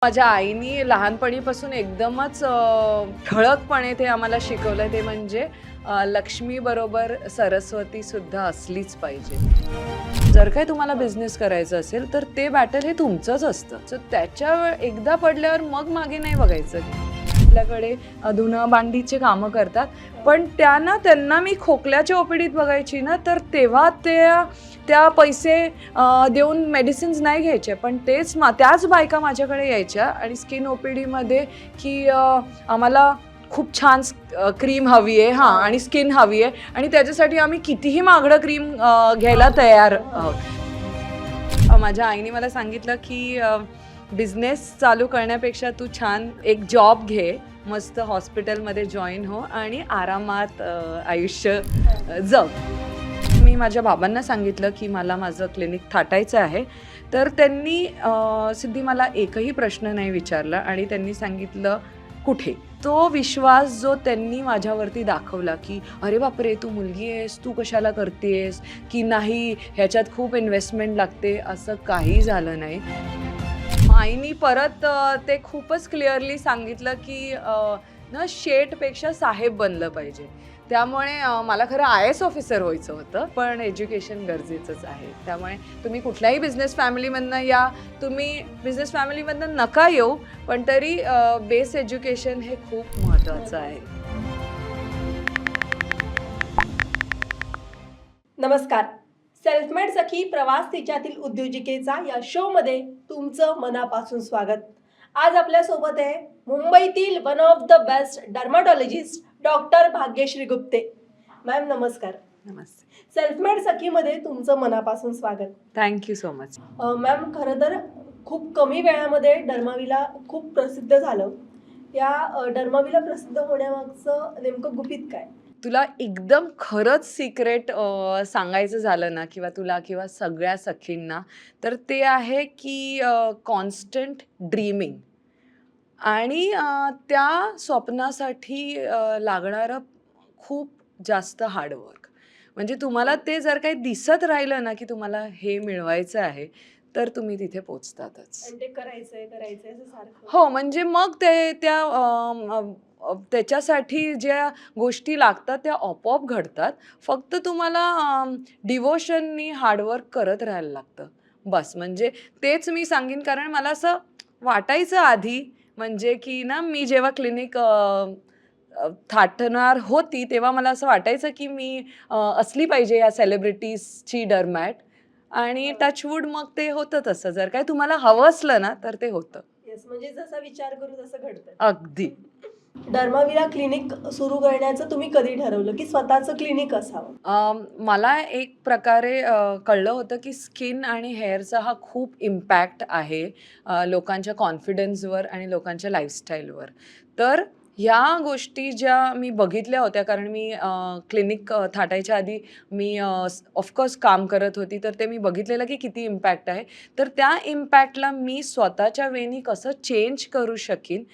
माझ्या आईनी लहानपणीपासून एकदमच ठळकपणे ते आम्हाला शिकवलं ते म्हणजे लक्ष्मी बरोबर सरस्वती सुद्धा असलीच पाहिजे. जर काय तुम्हाला बिझनेस करायचं असेल तर ते बॅटल हे तुमचंच असतं. तर त्याच्या एकदा पडल्यावर मग मागे नाही बघायचं. आपल्याकडे धुणं भांडीचे कामं करतात, पण त्यांना मी खोकल्याच्या ओपीडीत बघायची ना, तर तेव्हा त्या पैसे देऊन मेडिसिन्स नाही घ्यायचे, पण त्याच बायका माझ्याकडे यायच्या आणि स्किन ओपीडीमध्ये की आम्हाला खूप छान क्रीम हवी आहे हां आणि स्किन हवी आहे आणि त्याच्यासाठी आम्ही कितीही महागडं क्रीम घ्यायला तयार आहोत. माझ्या आईने मला सांगितलं की बिझनेस चालू करण्यापेक्षा तू छान एक जॉब घे, मस्त हॉस्पिटलमध्ये जॉईन हो आणि आरामात आयुष्य जग. मी माझ्या बाबांना सांगितलं की मला माझं क्लिनिक थाटायचं आहे, तर त्यांनी सिद्धी मला एकही प्रश्न नाही विचारला आणि त्यांनी सांगितलं कुठे. तो विश्वास जो त्यांनी माझ्यावरती दाखवला की अरे बापरे तू मुलगी आहेस, तू कशाला करतेस, की नाही ह्याच्यात खूप इन्व्हेस्टमेंट लागते, असं काही झालं नाही. आईनी परत ते खूपच क्लिअरली सांगितलं की ना शेठपेक्षा साहेब बनलं पाहिजे. त्यामुळे मला खरं IAS ऑफिसर व्हायचं होतं, पण एज्युकेशन गरजेचंच आहे. त्यामुळे तुम्ही कुठल्याही बिझनेस फॅमिलीमधनं या, तुम्ही बिझनेस फॅमिलीमधनं नका येऊ, पण तरी बेस एज्युकेशन हे खूप महत्त्वाचं आहे. नमस्कार. सेल्फमेड सखी प्रवास तिच्यातील उद्योजिकेचा या शो मध्ये तुमचं मनापासून स्वागत. आज आपल्या सोबत आहे मुंबईतील one of the best dermatologist doctor Bhagyashree Gupte. Ma'am नमस्कार. नमस्ते. सेल्फमेड सखी मध्ये तुमचं मनापासून स्वागत. Thank you so much. मॅम खरं तर खूप कमी वेळामध्ये डर्माविला खूप प्रसिद्ध झालं. या डर्माविला प्रसिद्ध होण्यामागचं नेमकं गुपित काय? तुला एकदम खरंच सिक्रेट सांगायचं झालं ना किंवा सगळ्या सखींना, तर ते आहे की कॉन्स्टंट ड्रीमिंग आणि त्या स्वप्नासाठी लागणारं खूप जास्त हार्डवर्क. म्हणजे तुम्हाला ते जर काही दिसत राहिलं ना की तुम्हाला हे मिळवायचं आहे, तर तुम्ही तिथे पोचतातच. आणि ते करायचंय असं सारखं. हो, म्हणजे मग त्याच्यासाठी ज्या गोष्टी लागतात त्या आपोआप घडतात. फक्त तुम्हाला डिव्होशननी हार्डवर्क करत राहायला लागतं. बस म्हणजे तेच मी सांगेन, कारण मला असं वाटायचं आधी म्हणजे की ना मी जेव्हा क्लिनिक थाटणार होती, तेव्हा मला असं वाटायचं की मी असली पाहिजे या सेलिब्रिटीजची डर्मॅट आणि टचवूड मग ते होतं तसं. जर काय तुम्हाला हवं असलं ना, तर ते होतं. येस, म्हणजे जसा विचार करू तसं घडतं. अगदी. डर्माविला क्लिनिक सुरू करण्याचं तुम्ही कधी ठरवलं की स्वतःचं क्लिनिक असावं? मला एक प्रकारे कळलं होतं की स्किन आणि हेअरचा हा खूप इम्पॅक्ट आहे लोकांच्या कॉन्फिडन्सवर आणि लोकांच्या लाईफस्टाईलवर. तर ह्या गोष्टी ज्या मी बघितल्या होत्या, कारण मी क्लिनिक थाटायच्या आधी मी ऑफकोर्स काम करत होती, तर ते मी बघितलेलं की किती इम्पॅक्ट आहे. तर त्या इम्पॅक्टला मी स्वतःच्या वेनी कसं चेंज करू शकीन,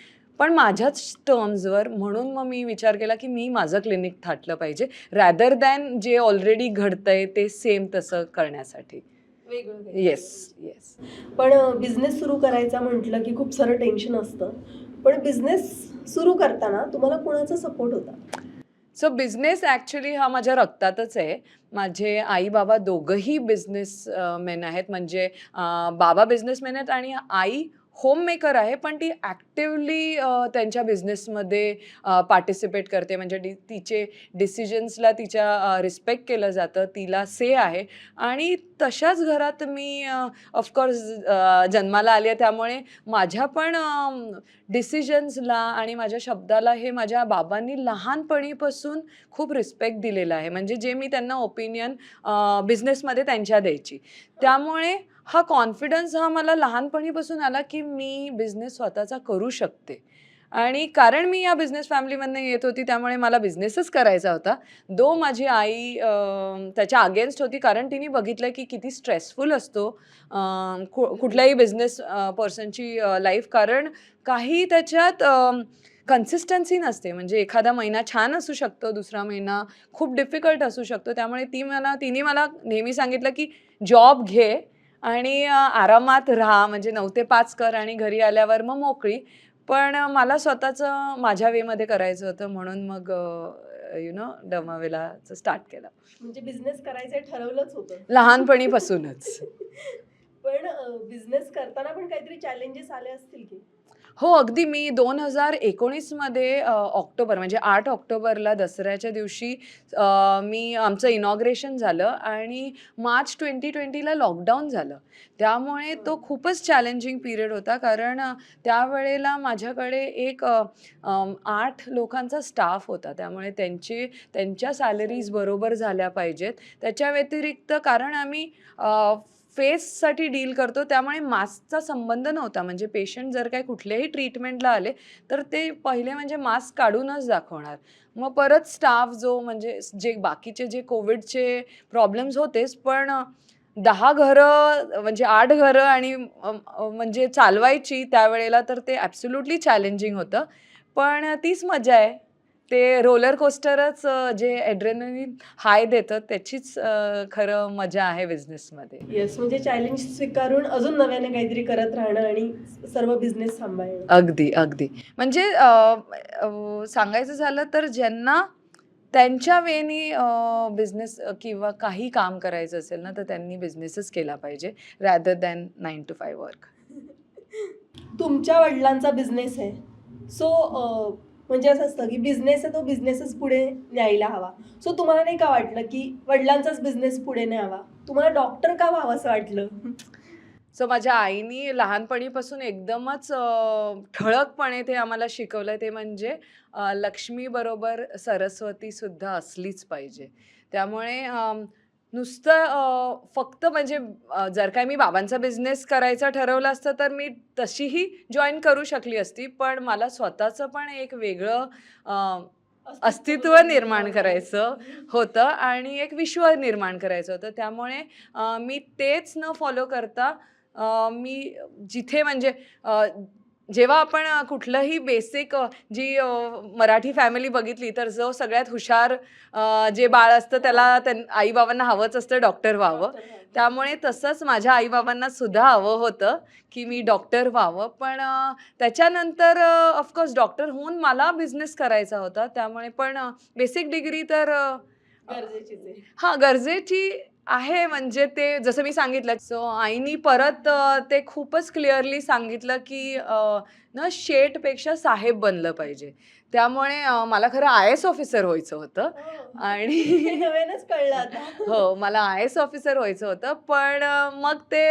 पण माझ्याच टर्म्सवर. म्हणून मग मी विचार केला की मी माझं क्लिनिक थाटलं पाहिजे, रॅदर दॅन जे ऑलरेडी घडतंय ते सेम तसं करण्यासाठी. वेगळं येस. पण बिझनेस सुरू करायचा म्हटलं की खूप सारं टेन्शन असतं. पण बिझनेस सुरू करताना तुम्हाला कोणाचा सपोर्ट होता? सो बिझनेस ॲक्च्युली हा माझ्या रक्तातच आहे. माझे आई-बाबा दोघंही बिझनेसमॅन आहेत. म्हणजे बाबा बिझनेसमॅन आहेत आणि आई होममेकर आहे, पण ती ॲक्टिव्हली त्यांच्या बिझनेसमध्ये पार्टिसिपेट करते. म्हणजे तिचे डिसिजन्सला रिस्पेक्ट केलं जातं, तिला से आहे आणि तशाच घरात मी ऑफकोर्स जन्माला आली आहे. त्यामुळे माझ्या पण डिसिजन्सला आणि माझ्या शब्दाला हे माझ्या बाबांनी लहानपणीपासून खूप रिस्पेक्ट दिलेला आहे. म्हणजे जे मी त्यांना ओपिनियन बिझनेसमध्ये त्यांच्या द्यायची. त्यामुळे हा कॉन्फिडन्स हा मला लहानपणीपासून आला की मी बिझनेस स्वतःचा करू शकते. आणि कारण मी या बिझनेस फॅमिलीमधनं येत होती, त्यामुळे मला बिझनेसच करायचा होता. माझी आई त्याच्या अगेन्स्ट होती, कारण तिने बघितलं की किती स्ट्रेसफुल असतो कुठल्याही बिझनेस पर्सनची लाईफ. कारण काही त्याच्यात कन्सिस्टन्सी नसते. म्हणजे एखादा महिना छान असू शकतो, दुसरा महिना खूप डिफिकल्ट असू शकतो. त्यामुळे तिने मला नेहमी सांगितलं की जॉब घे आणि आरामात राहा, म्हणजे 9 ते 5 कर आणि घरी आल्यावर मग मोकळी. पण मला स्वतःचं माझ्या वेमध्ये करायचं होतं, म्हणून मग डर्माविलाचं स्टार्ट केलं. म्हणजे बिझनेस करायचं ठरवलंच होतं. लहानपणीपासूनच. पण बिझनेस करताना पण काहीतरी चॅलेंजेस आले असतील की? हो, अगदी. मी 2019 मध्ये ऑक्टोबर म्हणजे 8 ऑक्टोबरला दसऱ्याच्या दिवशी मी आमचं इनॉग्रेशन झालं आणि मार्च 2020ला लॉकडाऊन झालं. त्यामुळे तो खूपच चॅलेंजिंग पिरियड होता, कारण त्यावेळेला माझ्याकडे एक 8 लोकांचा स्टाफ होता. त्यामुळे त्यांच्या सॅलरीज बरोबर झाल्या पाहिजेत. त्याच्या व्यतिरिक्त कारण आम्ही फेससाठी डील करतो, त्यामुळे मास्कचा संबंध नव्हता. म्हणजे पेशंट जर काही कुठल्याही ट्रीटमेंटला आले, तर ते पहिले म्हणजे मास्क काढूनच दाखवणार. मग परत स्टाफ जो म्हणजे जे बाकीचे जे कोविडचे प्रॉब्लेम्स होतेच, पण 10 घरं म्हणजे 8 घरं आणि म्हणजे चालवायची त्यावेळेला, तर ते ॲब्सोल्युटली चॅलेंजिंग होतं. पण तीच मजा आहे. ते रोलर कोस्टरच जे एड्रेनलिन हाय देतं, त्याचीच खरं मजा आहे बिझनेसमध्ये. येस, म्हणजे चॅलेंज स्वीकारून अजून नव्याने काहीतरी करत राहणं आणि सर्व बिझनेस सांभाळणं. अगदी, अगदी. म्हणजे सांगायचं झालं तर ज्यांना त्यांच्या वेनी बिझनेस किंवा काही काम करायचं असेल ना, तर त्यांनी बिझनेसच केला पाहिजे रॅदर दॅन 9 to 5 वर्क. तुमच्या वडिलांचा बिझनेस आहे. सो म्हणजे असं असतं की बिझनेस आहे, तो बिझनेसच पुढे न्यायला हवा. सो तुम्हाला नाही का वाटलं की वडिलांचाच बिझनेस पुढे न्यावा? तुम्हाला डॉक्टर का व्हावं असं वाटलं? सो माझ्या आईनी लहानपणीपासून एकदमच ठळकपणे ते आम्हाला शिकवलं, ते म्हणजे लक्ष्मी बरोबर सरस्वती सुद्धा असलीच पाहिजे. त्यामुळे नुसतं फक्त म्हणजे जर काय मी बाबांचा बिझनेस करायचा ठरवलं असतं, तर मी तशीही जॉइन करू शकली असती. पण मला स्वतःचं पण एक वेगळं अ, अस्तित्व निर्माण करायचं होतं आणि एक विश्व निर्माण करायचं होतं. त्यामुळे मी तेच न फॉलो करता मी जिथे म्हणजे जेव्हा आपण कुठलंही बेसिक जी मराठी फॅमिली बघितली, तर जो सगळ्यात हुशार जे बाळ असतं त्याला आई-बाबांना हवंच असतं डॉक्टर व्हावं. त्यामुळे तसंच माझ्या आई-बाबांना सुद्धा हवं होतं, की मी डॉक्टर व्हावं. पण त्याच्यानंतर ऑफकोर्स डॉक्टर होऊन मला बिझनेस करायचा होता. त्यामुळे पण बेसिक डिग्री तर गरजेचीच आहे. हां, गरजेची आहे. म्हणजे ते जसं मी सांगितलं, सो आईनी परत ते खूपच क्लिअरली सांगितलं, की ना शेठपेक्षा साहेब बनलं पाहिजे. त्यामुळे मला खरं आय-एस ऑफिसर व्हायचं होतं आणि हे नव्यानच कळलं आता. हो, मला आय-एस ऑफिसर व्हायचं होतं. पण मग ते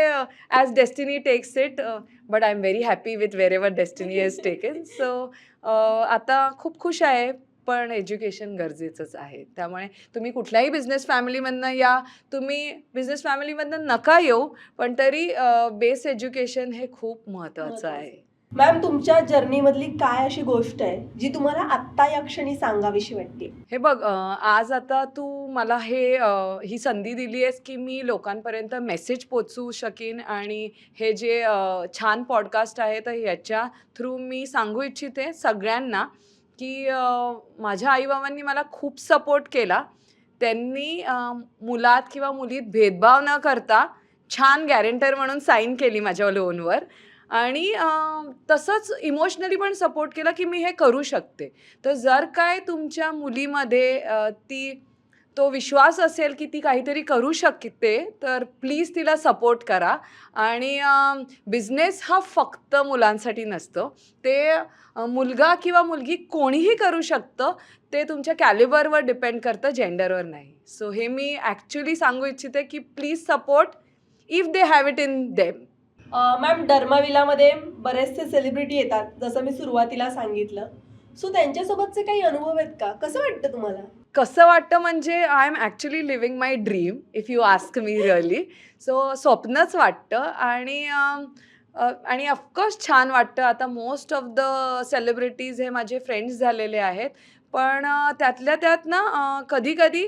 as destiny takes it, but I am very happy with wherever destiny has taken. So आता खूप खुश आहे. पण एज्युकेशन गरजेचंच आहे. त्यामुळे तुम्ही कुठल्याही बिझनेस फॅमिलीमधनं या, तुम्ही बिझनेस फॅमिलीमधनं नका येऊ, पण तरी बेस एज्युकेशन हे खूप महत्त्वाचं आहे. मॅम, तुमच्या जर्नीमधली काय अशी गोष्ट आहे जी तुम्हाला आत्ता या क्षणी सांगावीशी वाटते? हे बघ, आज आता तू मला ही संधी दिली आहेस, की मी लोकांपर्यंत मेसेज पोहोचवू शकीन आणि हे जे छान पॉडकास्ट आहे, तर याच्या थ्रू मी सांगू इच्छिते सगळ्यांना, की माझ्या आई-बाबांनी मला खूप सपोर्ट केला. त्यांनी मुलात किंवा मुलीत भेदभाव न करता छान गॅरेंटर म्हणून साईन केली माझ्या लोनवर आणि तसंच इमोशनली पण सपोर्ट केला, की मी हे करू शकते. तर जर काय तुमच्या मुलीमध्ये तो विश्वास असेल, की ती काहीतरी करू शकते, तर प्लीज तिला सपोर्ट करा. आणि बिझनेस हा फक्त मुलांसाठी नसतो. ते मुलगा किंवा मुलगी कोणीही करू शकतं. ते तुमच्या कॅलिबरवर डिपेंड करतं, जेंडरवर नाही. सो हे मी ॲक्च्युअली सांगू इच्छिते, की please support if they have it in them. Ma'am, डर्माविलामध्ये बरेचसे सेलिब्रिटी येतात, जसं मी सुरुवातीला सांगितलं. सो त्यांच्यासोबतचे काही अनुभव आहेत का? कसं वाटतं तुम्हाला? कसं वाटतं म्हणजे I am actually living my dream if you ask me really. So स्वप्नच वाटतं आणि ऑफकोर्स छान वाटतं. आता मोस्ट ऑफ द सेलिब्रिटीज हे माझे फ्रेंड्स झालेले आहेत. पण त्यातल्या त्यात ना कधी-कधी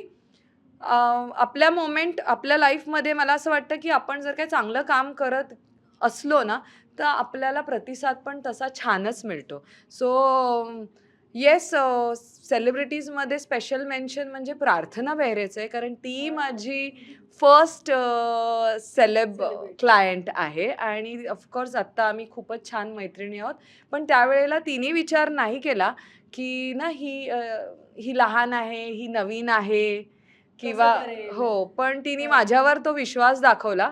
आपल्या मोमेंट आपल्या लाईफमध्ये मला असं वाटतं, की आपण जर काही चांगलं काम करत असलो ना, तर आपल्याला प्रतिसाद पण तसा छानच मिळतो. सो येस, सेलिब्रिटीजमध्ये स्पेशल मेन्शन म्हणजे प्रार्थना बेहरेच आहे, कारण ती माझी फर्स्ट सेलेब क्लायंट आहे आणि ऑफकोर्स आत्ता आम्ही खूपच छान मैत्रिणी आहोत. पण त्यावेळेला तिने विचार नाही केला, की ना ही लहान आहे, ही नवीन आहे किंवा हो, पण तिने माझ्यावर तो विश्वास दाखवला.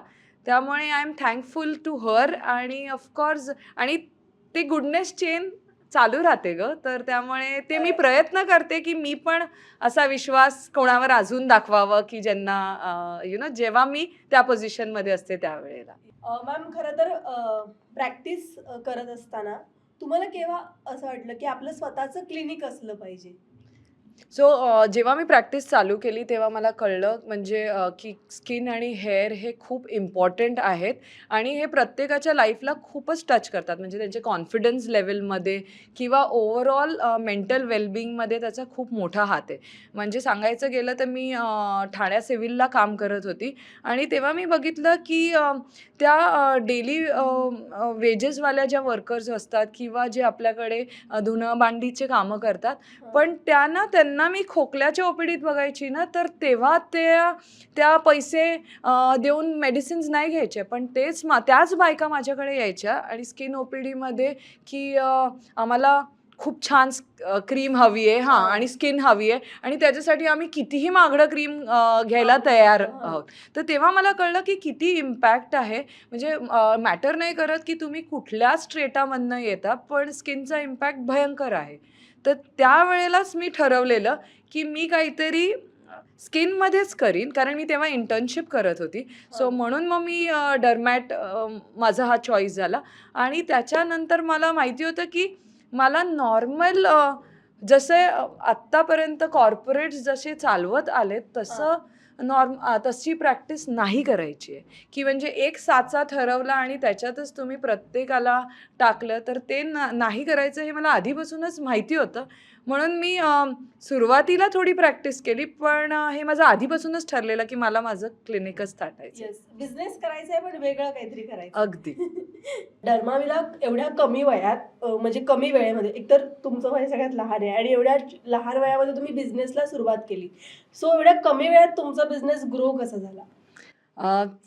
त्यामुळे I am thankful to her आणि ऑफकोर्स आणि ते गुडनेस चेन चालू राहते गं. तर त्यामुळे ते मी प्रयत्न करते, की मी पण असा विश्वास कोणावर अजून दाखवावं, की ज्यांना जेव्हा मी त्या पोझिशनमध्ये असते त्यावेळेला. मॅम खरं तर प्रॅक्टिस करत असताना तुम्हाला केव्हा असं वाटलं की आपलं स्वतःचं क्लिनिक असलं पाहिजे? सो जेव्हा मी प्रॅक्टिस चालू केली तेव्हा मला कळलं म्हणजे की स्किन आणि हेअर हे खूप इम्पॉर्टंट आहेत आणि हे प्रत्येकाच्या लाईफला खूपच टच करतात. म्हणजे त्यांचे कॉन्फिडन्स लेवलमध्ये किंवा ओव्हरऑल मेंटल वेलबिंगमध्ये त्याचा खूप मोठा हात आहे. म्हणजे सांगायचं गेलं तर मी ठाण्या सिव्हिलला काम करत होती आणि तेव्हा मी बघितलं की त्या डेली वेजेसवाल्या ज्या वर्कर्स असतात किंवा जे आपल्याकडे धुणं भांडीचे कामं करतात, पण त्यांना मी खोकल्याच्या ओपीडीत बघायची ना, तर तेव्हा त्या पैसे देऊन मेडिसिन्स नाही घ्यायचे. पण त्याच बायका माझ्याकडे यायच्या आणि स्किन ओपीडीमध्ये की आम्हाला खूप छान क्रीम हवी आहे हां आणि स्किन हवी आहे आणि त्याच्यासाठी आम्ही कितीही महागडं क्रीम घ्यायला तयार आहोत. तर तेव्हा मला कळलं की किती इम्पॅक्ट आहे. म्हणजे मॅटर नाही करत की तुम्ही कुठल्या स्ट्रेटामधनं येता, पण स्किनचा इम्पॅक्ट भयंकर आहे. तर त्यावेळेलाच मी ठरवलेलं, की मी काहीतरी स्किनमध्येच करीन, कारण मी तेव्हा इंटर्नशिप करत होती. सो म्हणून मग मी माझा हा चॉईस झाला आणि त्याच्यानंतर मला माहिती होतं, की मला नॉर्मल जसे आत्तापर्यंत कॉर्पोरेट्स जसे चालवत आलेत, तशी प्रॅक्टिस नाही करायची आहे, की म्हणजे एक साचा ठरवला आणि त्याच्यातच तुम्ही प्रत्येकाला टाकलं, तर ते नाही करायचं हे मला आधीपासूनच माहिती होतं. म्हणून मी सुरुवातीला थोडी प्रॅक्टिस केली, पण हे माझं आधीपासूनच ठरलेलं, की मला माझं क्लिनिकच टाकायचं. येस, बिझनेस करायचा आहे पण वेगळं काहीतरी करायचं. अगदी. डर्माविला एवढ्या कमी वयात म्हणजे कमी वेळेमध्ये एकतर तुमचं वय सगळ्यात लहान आहे आणि एवढ्या लहान वयामध्ये तुम्ही बिझनेसला सुरुवात केली. सो एवढ्या कमी वेळात तुमचा बिझनेस ग्रो कसा झाला?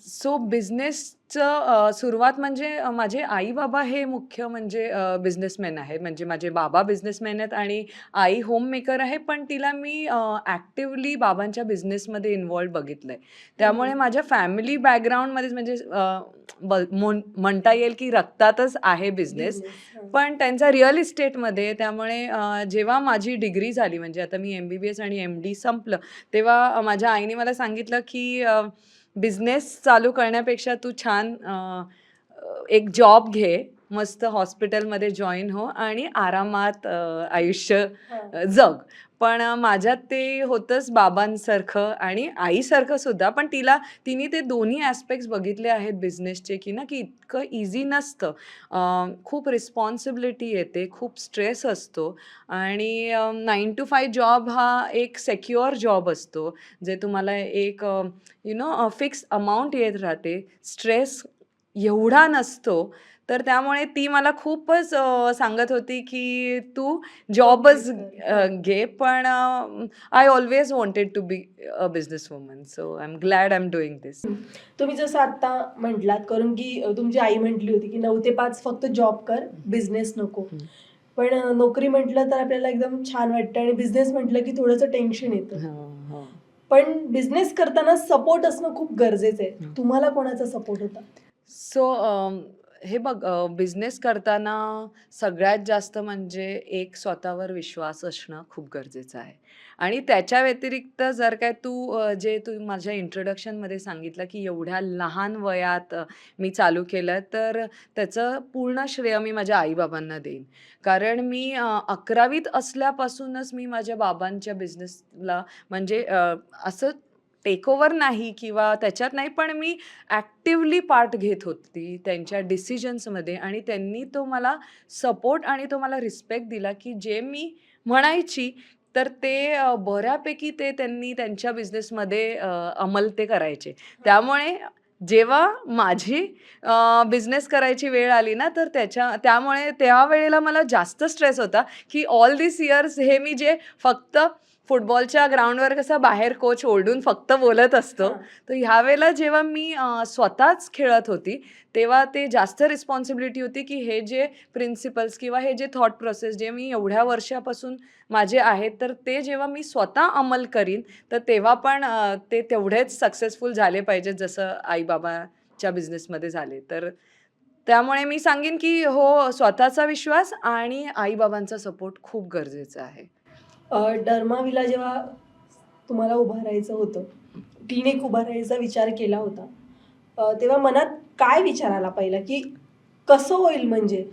सो बिझनेसचं सुरुवात म्हणजे माझे आई-बाबा हे मुख्य म्हणजे बिझनेसमॅन आहेत. म्हणजे माझे बाबा बिझनेसमॅन आहेत आणि आई होममेकर आहे. पण तिला मी ॲक्टिव्हली बाबांच्या बिझनेसमध्ये इन्व्हॉल्व बघितलंय. त्यामुळे माझ्या फॅमिली बॅकग्राऊंडमध्येच म्हणजे म्हणता येईल की रक्तातच आहे बिझनेस. पण त्यांचा रिअल इस्टेटमध्ये त्यामुळे जेव्हा माझी डिग्री झाली म्हणजे आता मी MBBS आणि MD संपलं, तेव्हा माझ्या आईने मला सांगितलं की बिझनेस चालू करण्यापेक्षा तू छान एक जॉब घे, मस्त हॉस्पिटलमध्ये जॉइन हो आणि आरामात आयुष्य जग. पण माझ्यात ते होतंच बाबांसारखं आणि आईसारखं सुद्धा. पण तिने ते दोन्ही ॲस्पेक्ट्स बघितले आहेत बिझनेसचे, की की इतकं इझी नसतं. खूप रिस्पॉन्सिबिलिटी येते, खूप स्ट्रेस असतो आणि 9 to 5 जॉब हा एक सिक्युअर जॉब असतो. जे तुम्हाला एक फिक्स अमाउंट येत राहते. स्ट्रेस एवढा नसतो. तर त्यामुळे ती मला खूपच सांगत होती, की "तू जॉबच घे." पण I always wanted to be a businesswoman. So I am glad I am doing this. तुम्ही जसं आता म्हटलात कारण की तुमची आई म्हटली होती की 9 ते 5 फक्त जॉब कर, बिझनेस नको. पण नोकरी म्हटलं तर आपल्याला एकदम छान वाटतं आणि बिझनेस म्हटलं की थोडंसं टेन्शन येतं. पण बिझनेस करताना सपोर्ट असणं खूप गरजेचं आहे. तुम्हाला कोणाचा सपोर्ट होता? सो हे बघ, बिझनेस करताना सगळ्यात जास्त म्हणजे एक स्वतःवर विश्वास असणं खूप गरजेचं आहे आणि त्याच्या व्यतिरिक्त जर काय जे तू माझ्या इंट्रोडक्शनमध्ये सांगितलं की एवढ्या लहान वयात मी चालू केलं, तर त्याचं पूर्ण श्रेय मी माझ्या आईबाबांना देईन. कारण मी 11वीत असल्यापासूनच मी माझ्या बाबांच्या बिझनेसला म्हणजे असं टेकओव्हर नाही किंवा त्याच्यात नाही, पण मी ॲक्टिव्हली पार्ट घेत होती त्यांच्या डिसिजन्समध्ये आणि त्यांनी तो मला सपोर्ट आणि तो मला रिस्पेक्ट दिला, की जे मी म्हणायची तर ते बऱ्यापैकी त्यांनी त्यांच्या बिझनेसमध्ये अंमल ते करायचे. त्यामुळे जेव्हा माझी बिझनेस करायची वेळ आली ना, तर त्यामुळे त्यावेळेला मला जास्त स्ट्रेस होता, की ऑल धिस इयर्स हे मी जे फक्त फुटबॉलच्या ग्राउंडवर कसं बाहेर कोच ओरडून फक्त बोलत असतो, हां. तर ह्यावेळेला जेव्हा मी स्वतःच खेळत होती, तेव्हा ते जास्त रिस्पॉन्सिबिलिटी होती, की हे जे प्रिन्सिपल्स किंवा हे जे थॉट प्रोसेस जे मी एवढ्या वर्षापासून माझे आहेत, तर ते जेव्हा मी स्वतः अंमल करीन, तर तेव्हा पण ते तेवढेच सक्सेसफुल झाले पाहिजेत जसं आई-बाबाच्या बिझनेसमध्ये झाले. तर त्यामुळे मी सांगेन, की हो, स्वतःचा विश्वास आणि आई-बाबांचा सपोर्ट खूप गरजेचा आहे. डर्माविला जेव्हा तुम्हाला उभारायचं होतं, क्लिनिक उभारायचा विचार केला होता, तेव्हा मनात काय विचार आला पहिला, की कसं होईल म्हणजे?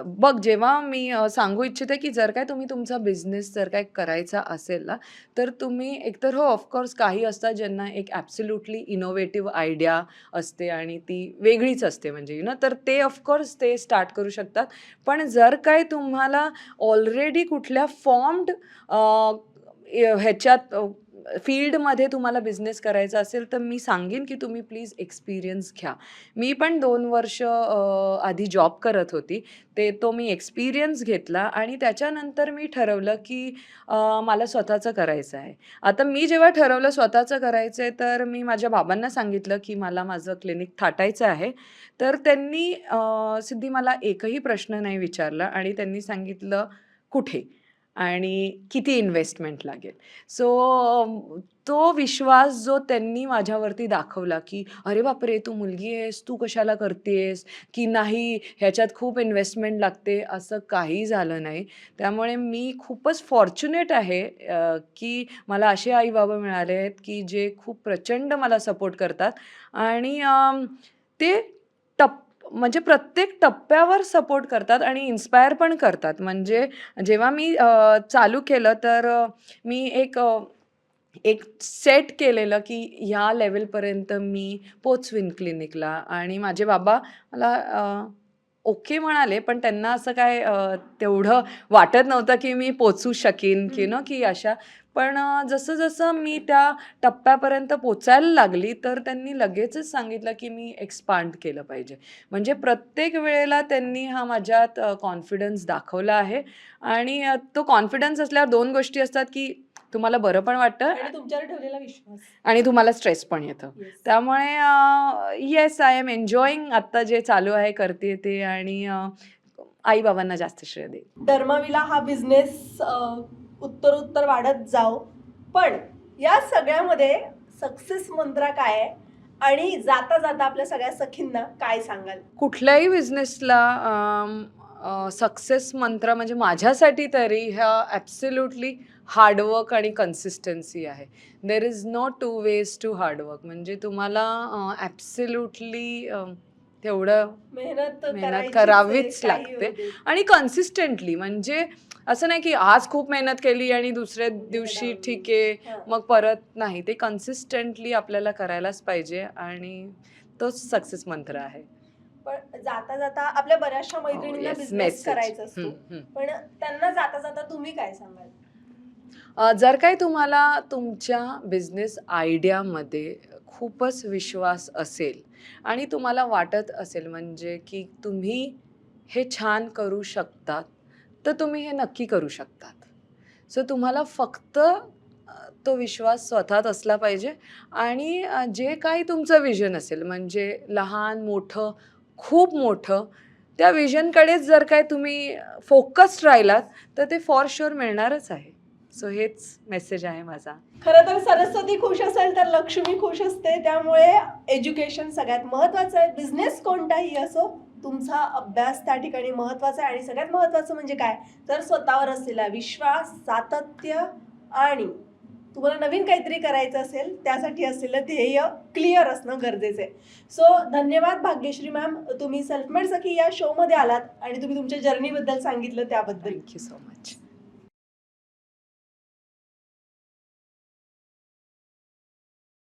बघ, जेव्हा मी सांगू इच्छिते, की जर काय तुम्ही तुमचा बिझनेस जर काय करायचा असेल ना, तर तुम्ही एकतर हो, ऑफकोर्स काही असतात ज्यांना एक ॲब्सोल्युटली इनोव्हेटिव्ह आयडिया असते आणि ती वेगळीच असते म्हणजे तर ते ऑफकोर्स ते स्टार्ट करू शकतात. पण जर काय तुम्हाला ऑलरेडी कुठल्या फॉर्म्ड ह्याच्यात फील्डमध्ये तुम्हाला बिझनेस करायचा असेल, तर मी सांगेन, की तुम्ही प्लीज एक्सपिरियन्स घ्या. मी पण 2 वर्ष आधी जॉब करत होती. तो मी एक्सपिरियन्स घेतला आणि त्याच्यानंतर मी ठरवलं, की मला स्वतःचं करायचं आहे. आता मी जेव्हा ठरवलं स्वतःचं करायचं आहे, तर मी माझ्या बाबांना सांगितलं, की मला माझं क्लिनिक थाटायचं आहे. तर त्यांनी सिद्धी मला एकही प्रश्न नाही विचारला आणि त्यांनी सांगितलं, "कुठे? आणि किती इन्व्हेस्टमेंट लागेल?" तो विश्वास जो त्यांनी माझ्यावरती दाखवला, की "अरे बापरे! तू मुलगी आहेस, तू कशाला करतेयस?" की "नाही, ह्याच्यात खूप इन्व्हेस्टमेंट लागते." असं काही झालं नाही. त्यामुळे मी खूपच फॉर्च्युनेट आहे की मला असे आई-बाबा मिळाले आहेत, की जे खूप प्रचंड मला सपोर्ट करतात आणि ते टप म्हणजे प्रत्येक टप्प्यावर सपोर्ट करतात आणि इन्स्पायर पण करतात. म्हणजे जेव्हा मी चालू केलं तर मी एक सेट केलेलं, की ह्या लेव्हलपर्यंत मी पोहोचवीन क्लिनिकला आणि माझे बाबा मला ओके म्हणाले, पण त्यांना असं काय तेवढं वाटत नव्हतं, की मी पोहोचू शकीन, की हं. की अशा. पण जसं-जसं मी त्या टप्प्यापर्यंत पोचायला लागली, तर त्यांनी लगेचच सांगितलं, की मी एक्सपांड केलं पाहिजे. म्हणजे प्रत्येक वेळेला त्यांनी हा माझ्यात कॉन्फिडन्स दाखवला आहे आणि तो कॉन्फिडन्स असल्यावर 2 गोष्टी असतात, की तुम्हाला बरं पण वाटतं आणि तुमच्यावर ठेवलेला विश्वास. आणि तुम्हाला स्ट्रेस पण येतं. येस. त्यामुळे येस, आय एम एन्जॉयिंग आत्ता जे चालू आहे करते ते आणि आई-बाबांना जास्त श्रेय देईन. डर्माविला हा बिझनेस उत्तरोत्तर वाढत जाओ. पण या सगळ्यामध्ये सक्सेस मंत्र काय आहे? आणि जाता जाता आपल्या सगळ्या सखींना काय सांगाल? कुठल्याही बिझनेसला सक्सेस मंत्र म्हणजे माझ्यासाठी तरी ह्या ॲब्सोल्युटली हार्डवर्क आणि कन्सिस्टन्सी आहे. There is no two ways to hard work. म्हणजे तुम्हाला ॲब्सोल्युटली तेवढं मेहनत मेहनत करायचीच आहे, करावीच काही लागते होऊ देत. आणि कन्सिस्टंटली. म्हणजे असं नाही की आज खूप मेहनत केली आणि दुसऱ्या दिवशी ठीक आहे, हां. मग परत नाही. ते कन्सिस्टंटली आपल्याला करायलाच पाहिजे आणि तोच सक्सेस मंत्र आहे. पण जाता जाता आपल्या बऱ्याचशा मैत्रिणींना येस, बिझनेस मेसेज. करायचा असतो. पण त्यांना जाता जाता तुम्ही काय सांगाल? जर काही तुम्हाला तुमच्या बिझनेस आयडियामध्ये खूपच विश्वास असेल आणि तुम्हाला वाटत असेल म्हणजे की तुम्ही हे छान करू शकतात, तर तुम्ही हे नक्की करू शकतात. सो तुम्हाला फक्त तो विश्वास स्वतःत असला पाहिजे आणि जे काही तुमचं विजन असेल म्हणजे लहान, मोठं, खूप मोठं, त्या विजनकडेच जर काय तुम्ही फोकस्ड राहिलात, तर ते फॉर शुअर मिळणारच आहे. सो हेच मेसेज आहे माझा. खरं तर सरस्वती खुश असेल तर लक्ष्मी खुश असते. त्यामुळे एज्युकेशन सगळ्यात महत्त्वाचं आहे. बिझनेस कोणताही असो, तुमचा अभ्यास त्या ठिकाणी महत्त्वाचा आहे आणि सगळ्यात महत्त्वाचं म्हणजे काय, तर स्वतःवर असलेला विश्वास, सातत्य आणि तुम्हाला नवीन काहीतरी करायचं असेल, त्यासाठी असलेलं ध्येय क्लिअर असणं गरजेचं आहे. सो धन्यवाद भाग्यश्री मॅम, तुम्ही सेल्फ मेड सखी या शोमध्ये आलात आणि तुम्ही तुमच्या जर्नीबद्दल सांगितलं त्याबद्दल. Thank you so much.